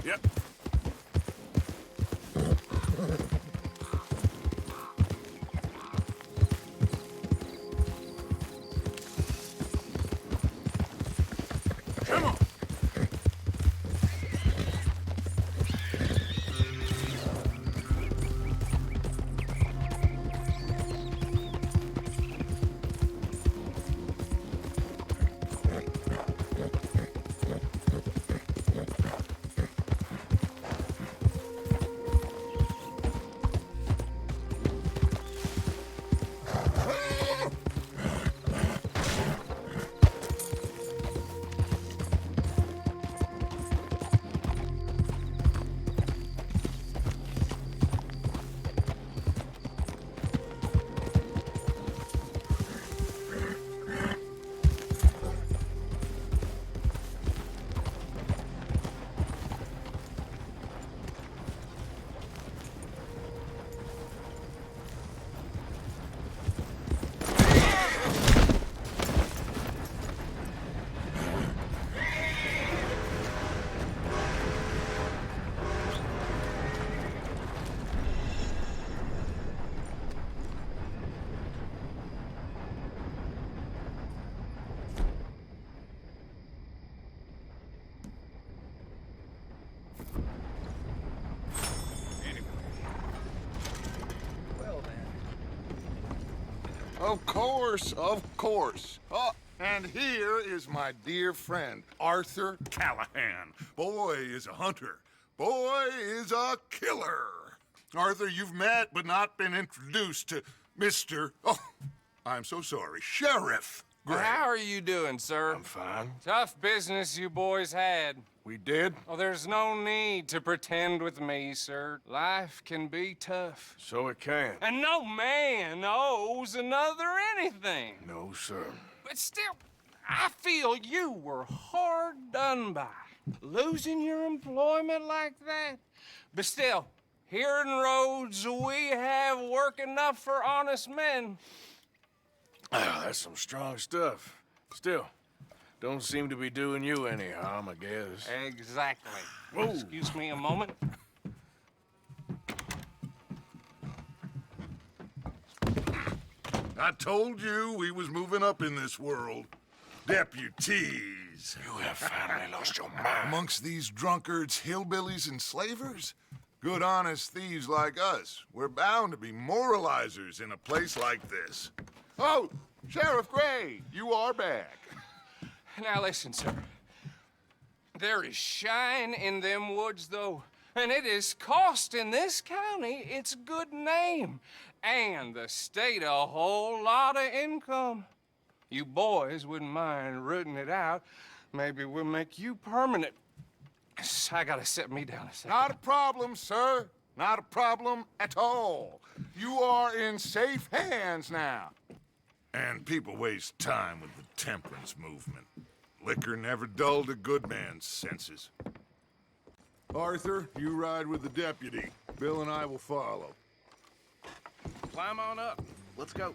Yep. Come on. Of course, of course. Oh, and here is my dear friend, Arthur Callahan. Boy is a hunter. Boy is a killer. Arthur, you've met but not been introduced to Mr. Oh, I'm so sorry, Sheriff Gray. How are you doing, sir? I'm fine. Tough business you boys had. We did? Oh, there's no need to pretend with me, sir. Life can be tough. So it can. And no man owes another anything. No, sir. But still, I feel you were hard done by. Losing your employment like that. But still, here in Rhodes, we have work enough for honest men. Ah, that's some strong stuff. Still, don't seem to be doing you any harm, I guess. Exactly. Whoa. Excuse me a moment. I told you we was moving up in this world. Deputies. You have finally lost your mind. Amongst these drunkards, hillbillies, and slavers? Good, honest thieves like us. We're bound to be moralizers in a place like this. Oh, Sheriff Gray, you are back. Now listen, sir. There is shine in them woods, though, and it is costing this county its good name and the state a whole lot of income. You boys wouldn't mind rooting it out. Maybe we'll make you permanent. I gotta sit me down a second. Not a problem, sir. Not a problem at all. You are in safe hands now. And people waste time with the temperance movement. Liquor never dulled a good man's senses. Arthur, you ride with the deputy. Bill and I will follow. Climb on up. Let's go.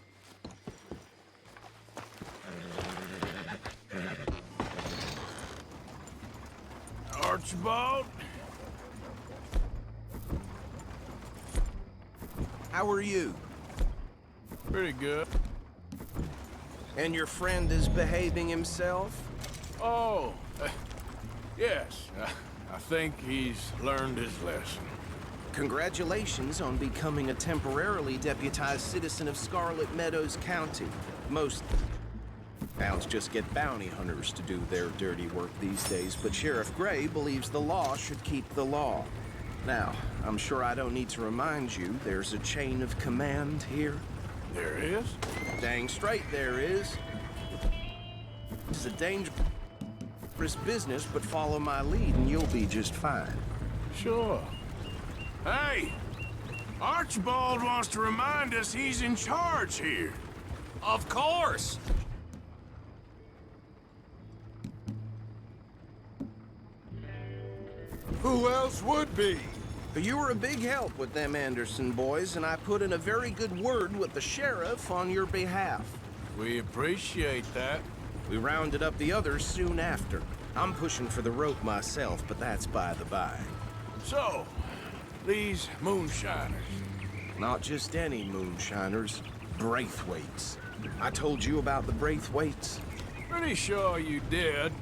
Archibald? How are you? Pretty good. And your friend is behaving himself? Oh, yes. I think he's learned his lesson. Congratulations on becoming a temporarily deputized citizen of Scarlet Meadows County. Most towns just get bounty hunters to do their dirty work these days, but Sheriff Gray believes the law should keep the law. Now, I'm sure I don't need to remind you there's a chain of command here. There is? Dang straight there is. It's a dangerous business, but follow my lead and you'll be just fine. Sure. Hey! Archibald wants to remind us he's in charge here. Of course. Who else would be? You were a big help with them Anderson boys, and I put in a very good word with the sheriff on your behalf. We appreciate that. We rounded up the others soon after. I'm pushing for the rope myself, but that's by the by. So, these moonshiners. Not just any moonshiners, Braithwaites. I told you about the Braithwaites? Pretty sure you did.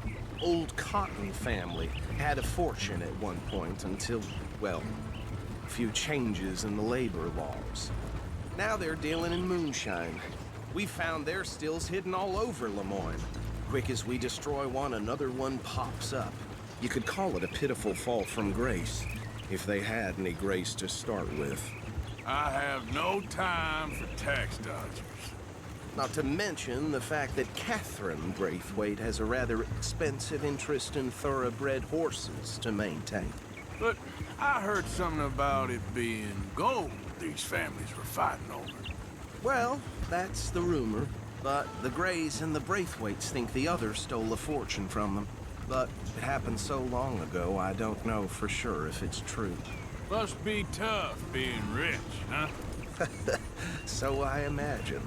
Old Cotton family had a fortune at one point until, well, a few changes in the labor laws. Now they're dealing in moonshine. We found their stills hidden all over Lemoyne. Quick as we destroy one, another one pops up. You could call it a pitiful fall from grace, if they had any grace to start with. I have no time for tax dodgers. Not to mention the fact that Catherine Braithwaite has a rather expensive interest in thoroughbred horses to maintain. But I heard something about it being gold these families were fighting over. Well, that's the rumor. But the Greys and the Braithwaites think the others stole a fortune from them. But it happened so long ago, I don't know for sure if it's true. Must be tough being rich, huh? So I imagine.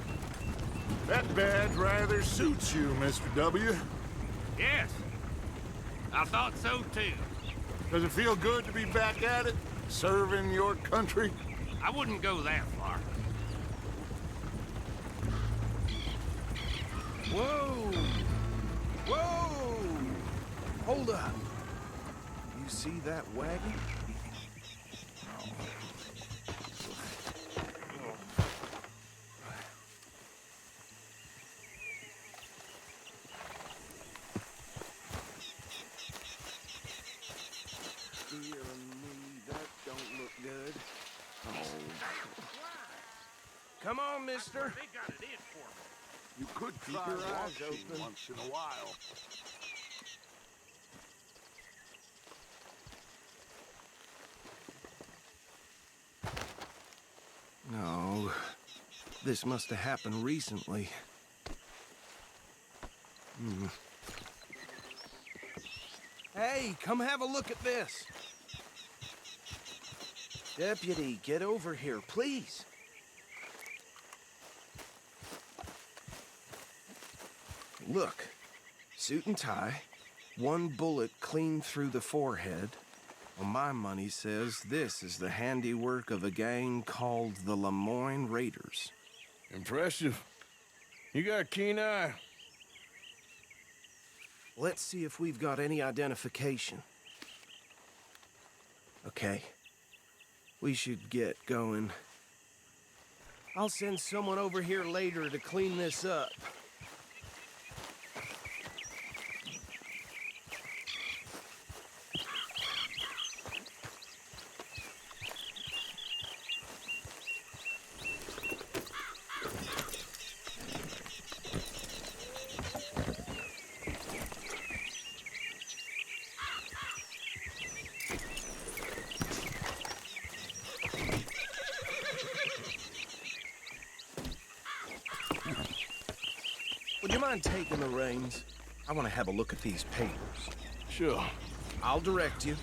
That badge rather suits you, Mr. W. Yes. I thought so too. Does it feel good to be back at it? Serving your country? I wouldn't go that far. Whoa! Whoa! Hold up. You see that wagon? Dear me, that don't look good. Oh. Come on, mister. They got it in for me. You could Keep try your eyes watching open. once in a while. No. This must have happened recently. Hey, come have a look at this. Deputy, get over here, please. Look, suit and tie, one bullet clean through the forehead. Well, my money says this is the handiwork of a gang called the Lemoyne Raiders. Impressive. You got a keen eye. Let's see if we've got any identification. Okay. We should get going. I'll send someone over here later to clean this up. Would you mind taking the reins? I want to have a look at these papers. Sure. I'll direct you.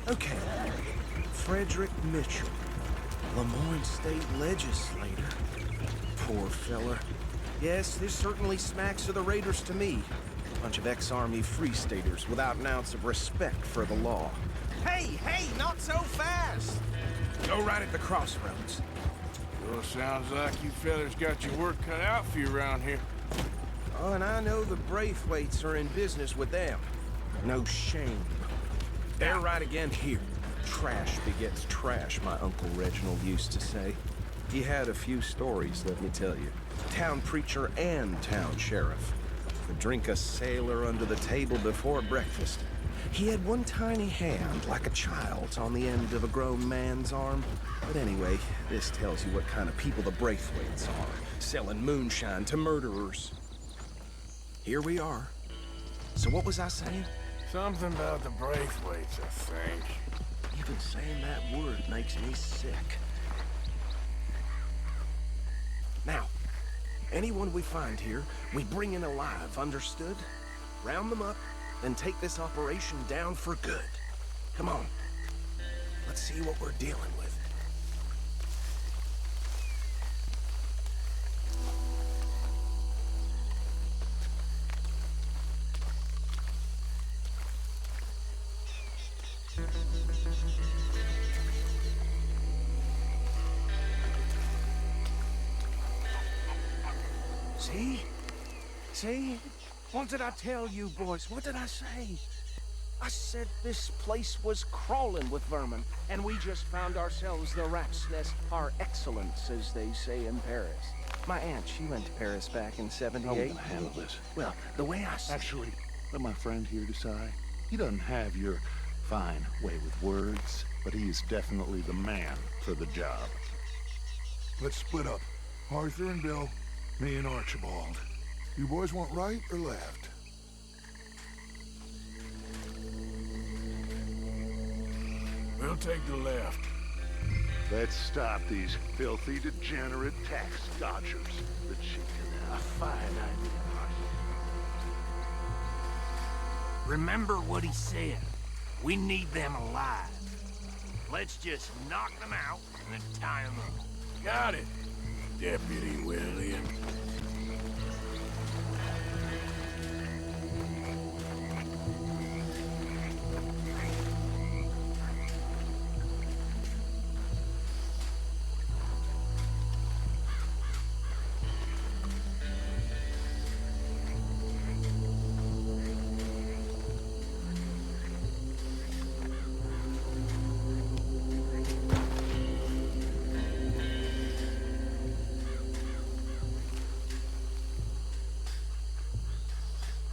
Okay. Frederick Mitchell, Lemoyne State Legislator. Poor fella. Yes, this certainly smacks of the Raiders to me. Bunch of ex-Army Free Staters without an ounce of respect for the law. Hey, not so fast! Go right at the crossroads. Well, sounds like you fellas got your work cut out for you around here. Oh, and I know the Braithwaites are in business with them. No shame. They're right again here. Trash begets trash, my Uncle Reginald used to say. He had a few stories, let me tell you. Town preacher and town sheriff. Could drink a sailor under the table before breakfast. He had one tiny hand, like a child's, on the end of a grown man's arm. But anyway, this tells you what kind of people the Braithwaites are. Selling moonshine to murderers. Here we are. So what was I saying? Something about the Braithwaites, I think. Even saying that word makes me sick. Now, anyone we find here, we bring in alive, understood? Round them up, then take this operation down for good. Come on. Let's see what we're dealing with. See? See? What did I tell you, boys? What did I say? I said this place was crawling with vermin, and we just found ourselves the rat's nest par excellence, as they say in Paris. My aunt, she went to Paris back in '78. How are we gonna handle this? Well, the way I see Actually, let my friend here decide. He doesn't have your fine way with words, but he is definitely the man for the job. Let's split up. Arthur and Bill, me and Archibald. You boys want right or left? We'll take the left. Let's stop these filthy, degenerate tax dodgers. The chicken, a fine idea. Remember what he said. We need them alive. Let's just knock them out and then tie them up. Got it, Deputy William.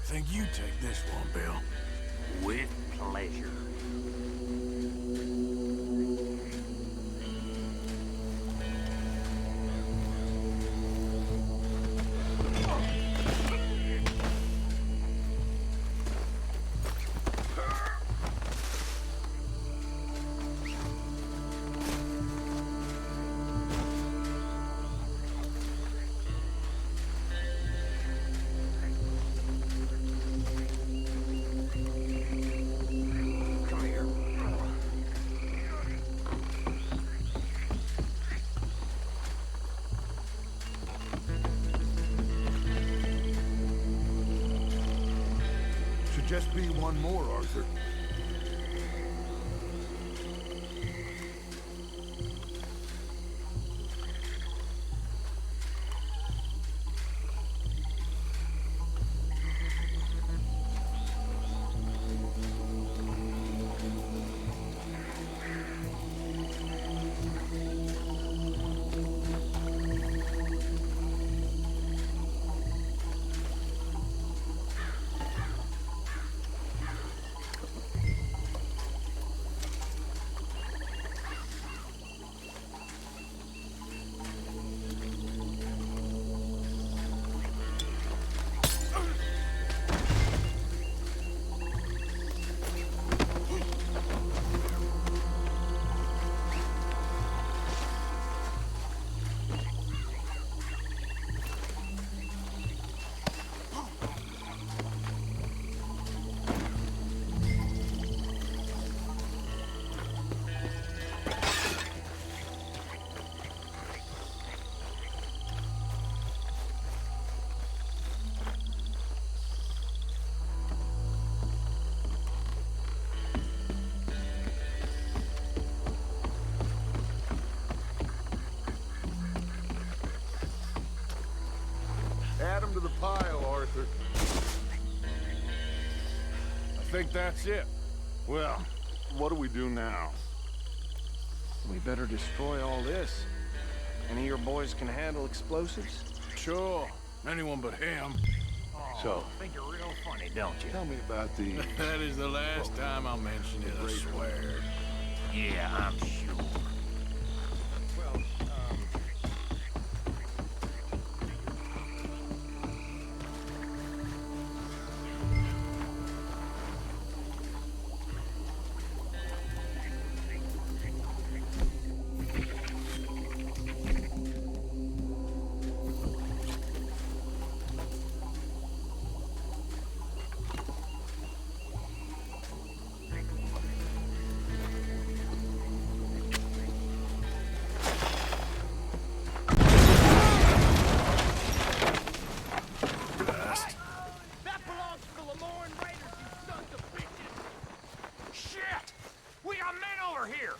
Think you take this one, Bill. With pleasure. Should just be one more, Arthur. Add them to the pile, Arthur. I think that's it. Well, what do we do now? we better destroy all this. Any of your boys can handle explosives? Sure. Anyone but him. So, Think you're real funny, don't you? tell me about the... That is the last time I'll mention it, I swear. Yeah, I'm sure. Well, That belongs to the Lawman Raiders, you sons of bitches! Shit! We got men over here!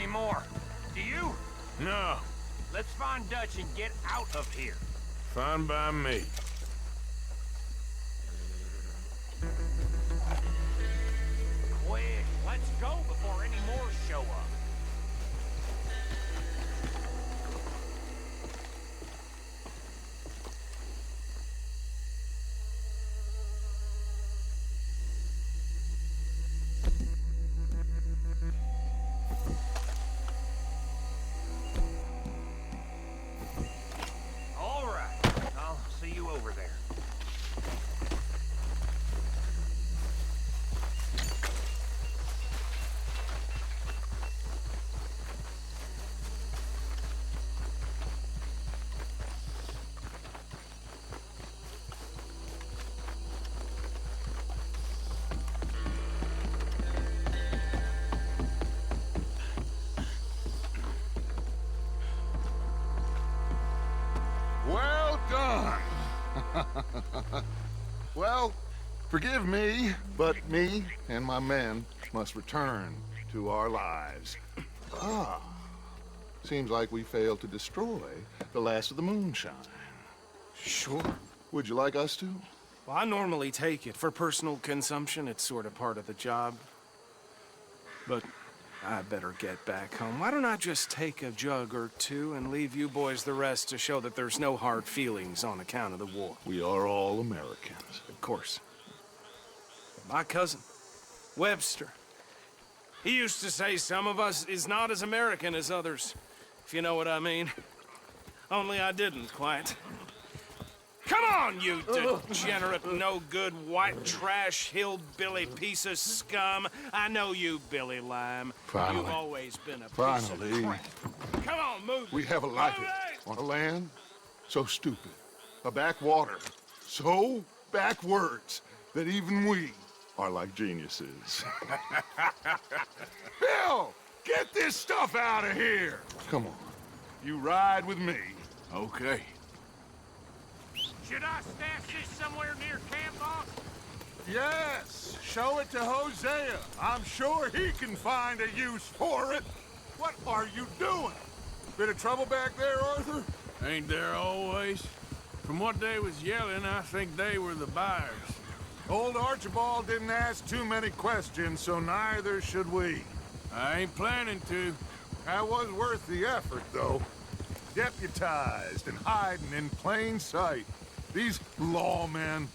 anymore. Do you? No, Let's find Dutch and get out of here. fine by me. Quick, let's go before any more show up. All right, I'll see you over there. Well done. Well, forgive me, but me and my men must return to our lives. Ah, seems like we failed to destroy the last of the moonshine. Sure. Would you like us to? Well, I normally take it. For personal consumption, it's sort of part of the job. But I better get back home. Why don't I just take a jug or two and leave you boys the rest to show that there's no hard feelings on account of the war? We are all Americans. Of course. My cousin, Webster, he used to say some of us is not as American as others, if you know what I mean. Only I didn't quite. Come on, you degenerate, no-good, white trash, hillbilly piece of scum. I know you, Billy Lime. Finally. You've always been a piece Finally. of crap. Come on, move. We have a life on a land so stupid, a backwater so backwards that even we are like geniuses. Bill, get this stuff out of here. Come on. You ride with me. Okay. Should I stash this somewhere near camp, boss? Yes, show it to Hosea. I'm sure he can find a use for it. What are you doing? Bit of trouble back there, Arthur? Ain't there always? From what they was yelling, I think they were the buyers. Old Archibald didn't ask too many questions, so neither should we. I ain't planning to. That was worth the effort, though. Deputized and hiding in plain sight. These lawmen,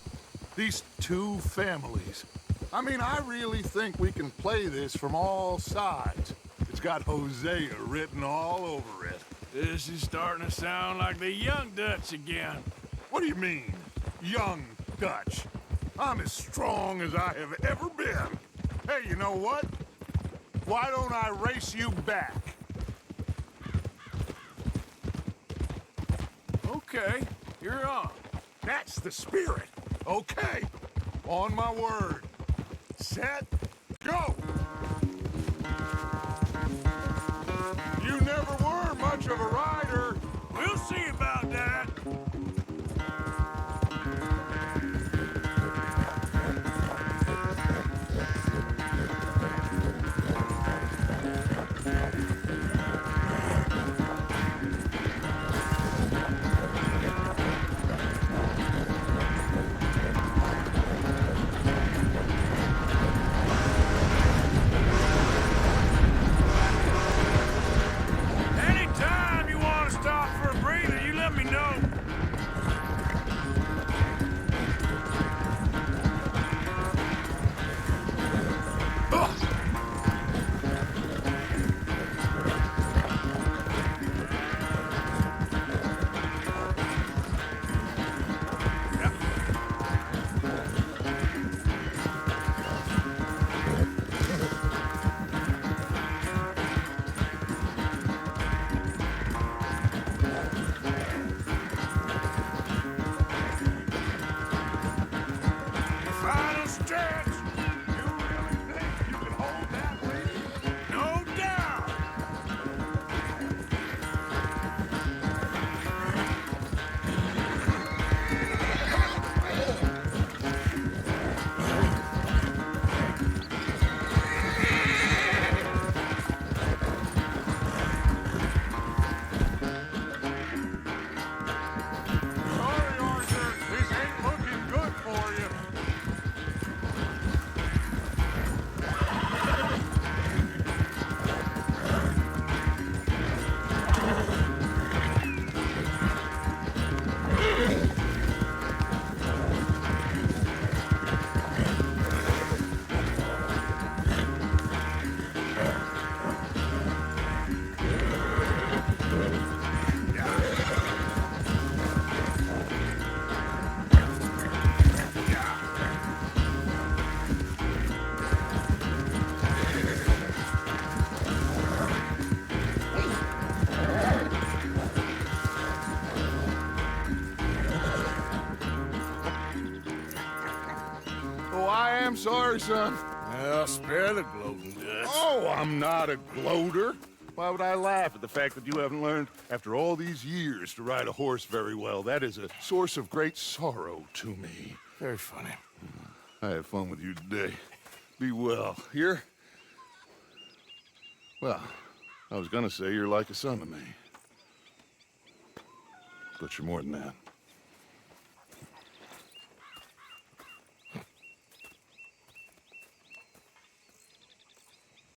these two families. I mean, I really think we can play this from all sides. It's got Hosea written all over it. This is starting to sound like the young Dutch again. What do you mean, young Dutch? I'm as strong as I have ever been. Hey, you know what? Why don't I race you back? Okay, you're on. That's the spirit. Okay. On my word. Set. Go! You never were much of a rider. We'll see about that. Anytime you want to stop for a breather, you sorry, son. Well, spare the gloating guts. Oh, I'm not a gloater. Why would I laugh at the fact that you haven't learned, after all these years, to ride a horse very well? That is a source of great sorrow to me. Very funny. I had fun with you today. Be well. Here? Well, I was gonna say you're like a son to me. But you're more than that.